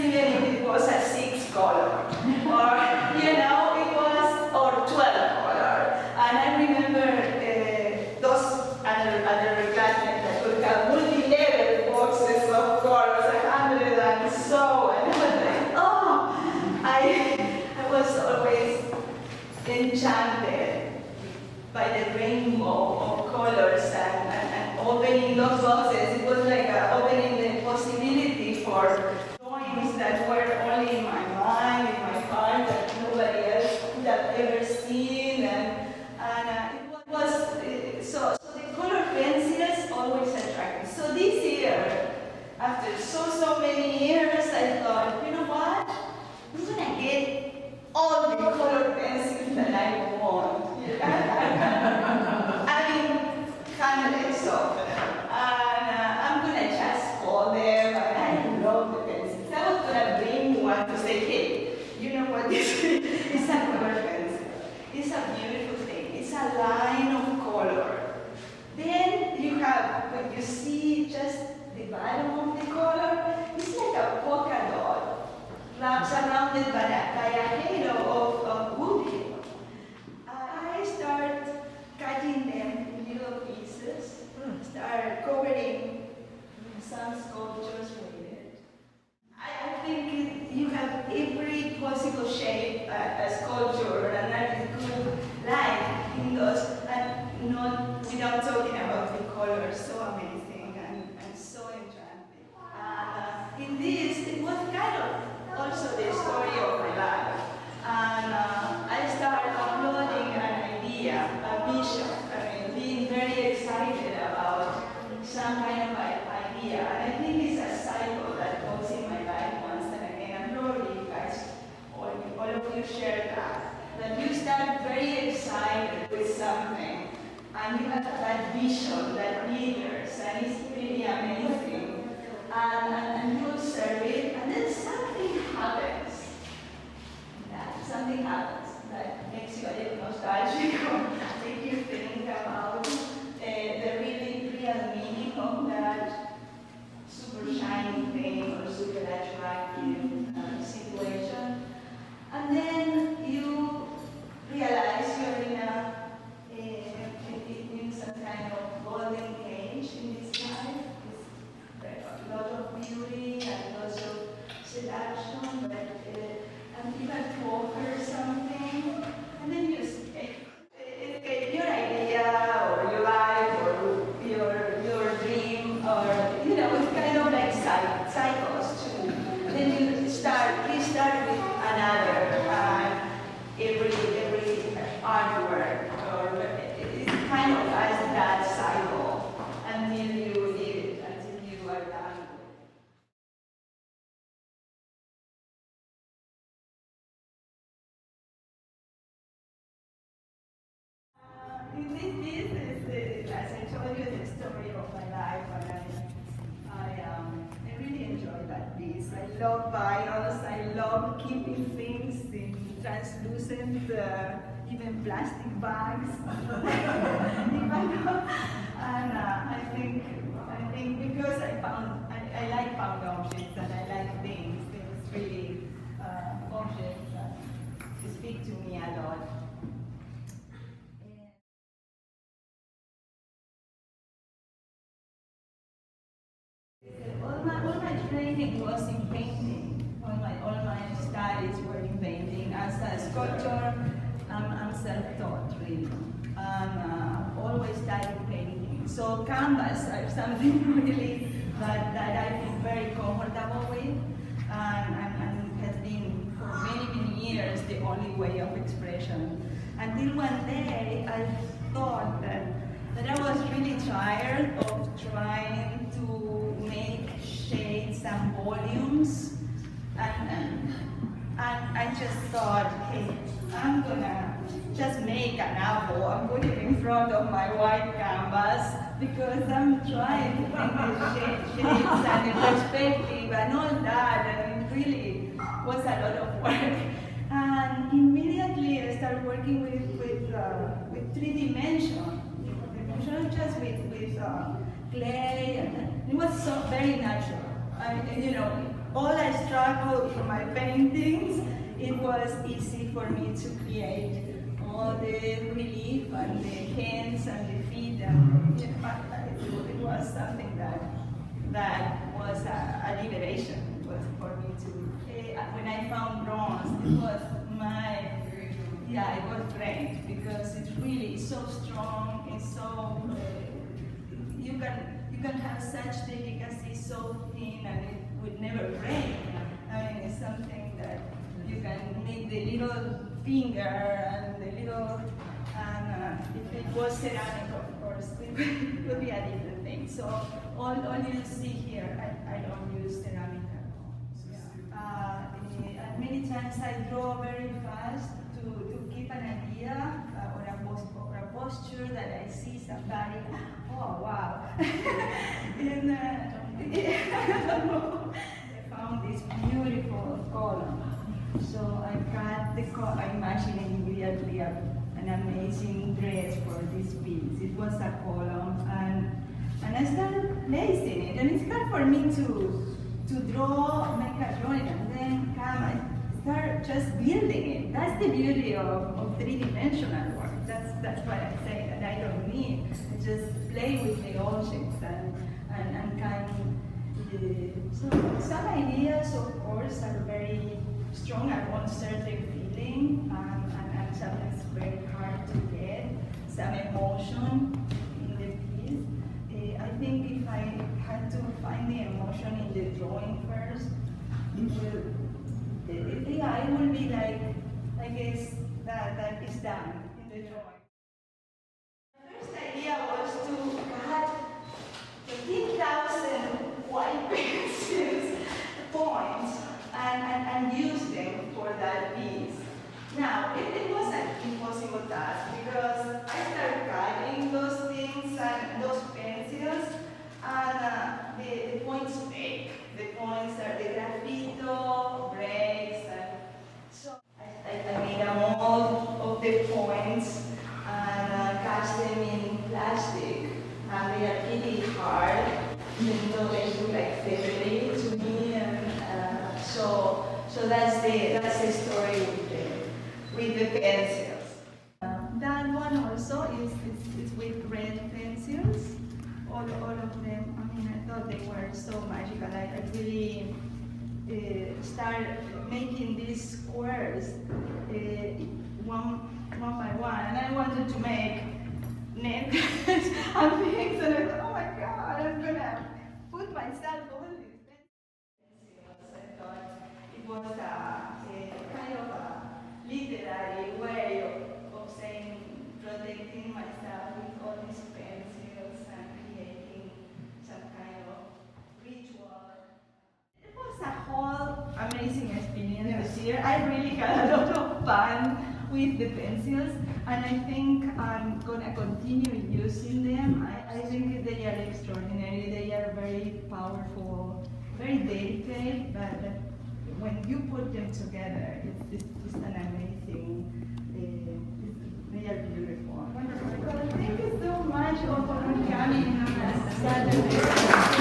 even if it was a 6 color, or it was or 12 color. And I remember those other classmates that would have multi-level boxes of colors, 100 and so, and I was like, oh, I was always enchanted by the rainbow of colors and opening those boxes. It was like opening the possibility for drawings that were only in my mind, in my heart, that nobody else could have ever seen. And it was so the color pencils always attracted me. So this year, after so many years, I thought, you know what? I'm gonna get all the color pencils that I want. I mean, hundreds of them. And I'm gonna just hold them, and I love the pencils. I was gonna bring one to say, hey, you know what this is? It's a color pencil. It's a beautiful thing. It's a line of color. Then you have, when you see just the bottom of the color, it's like a polka dot, surrounded by a halo of wood. I start cutting them in little pieces, start covering some sculptures with it. I think you have every possible shape a sculpture and artist could like in those, and not without talking about the colors, so amazing and so enchanting. In this, it was kind of also the story of my life. And I started uploading an idea, a vision, being very excited about some kind of idea. And I think it's a cycle that goes in my life once and again. And probably you guys, all of you share that you start very excited with something, and you have that vision that lingers, and it's really amazing. And you observe it, and then something happens. Something happens that makes you a little nostalgic, or make you think about the real meaning of that super shiny thing or super attractive situation. And then you realize you're in some kind of golden age in this life. There's a lot of beauty and lots of seduction, but and you have to offer something, and then you escape your idea or your life or your dream, or it's kind of like cycles too. And then you restart with another every artwork, or it's kind of as that cycle until you leave it, until you are done. In this piece, as I told you, the story of my life, and I really enjoy that piece. I love vinyls. I love keeping things in translucent, even plastic bags. And I think because I like found objects, and I like things really objects that speak to me a lot. All my training was in painting. All my studies were in painting. As a sculptor, I'm self-taught, really. Always studied painting. So canvas are something really that I feel very comfortable with, and has been for many years the only way of expression. Until one day I thought that I was really tired of trying to make shades and volumes, and I just thought, hey, I'm gonna just make an apple and put it in front of my white canvas, because I'm trying to make the shapes and the perspective and all that, and it really was a lot of work. And immediately I started working with 3D just with clay, and it was so very natural. all I struggled in my paintings, it was easy for me to create all the relief and the hands and the feet, and it was something that was a liberation. It was for me to. When I found bronze, it was it was great because it's really so strong. It's so you can have such delicacy, so thin, and it would never break. I mean, it's something that you can make the little finger and the little, and if it was ceramic, of course, it would be a different thing. So all you see here, I don't use ceramic at all. Many times I draw very fast to keep an idea or a posture that I see somebody, oh wow. And I found this beautiful column. So I cut the column, I imagined immediately an amazing dress for this piece. It was a column, and I started placing it. And it's hard for me to draw, make a drawing, and then come and start just building it. That's the beauty of three-dimensional work. That's what I say, that I don't need. I just play with the objects and kind so some ideas, of course, are very strong and want certain feeling, and sometimes very hard to get some emotion in the piece. I think if I had to find the emotion in the drawing first, it will be like, I guess, that is done in the drawing. The first idea was to cut 15,000 white pencils points and use them for that piece. Now, it was an impossible task because I started cutting those things and those pencils, and the points break. The points are the graffito, breaks, and so I made a mold of the points and cast them in plastic. And they are really hard, even though they look like feathery to me. And so that's the story with the pencils. That one also is with red pencils. All of them. I mean, I thought they were so magical. I really started making these squares one by one, and I wanted to make necklaces and things, and I thought, oh my God, I'm gonna put myself all these pencils. I thought it was a kind of a literary way of saying, protecting myself with all these pencils and creating some kind of ritual. It was a whole amazing experience this year. I really had a lot of fun with the pencils, and I think I'm gonna continue using them. I think they are extraordinary. They are very powerful, very delicate, but when you put them together, it's an amazing. They are beautiful. Wonderful. Thank you so much for coming on Saturday.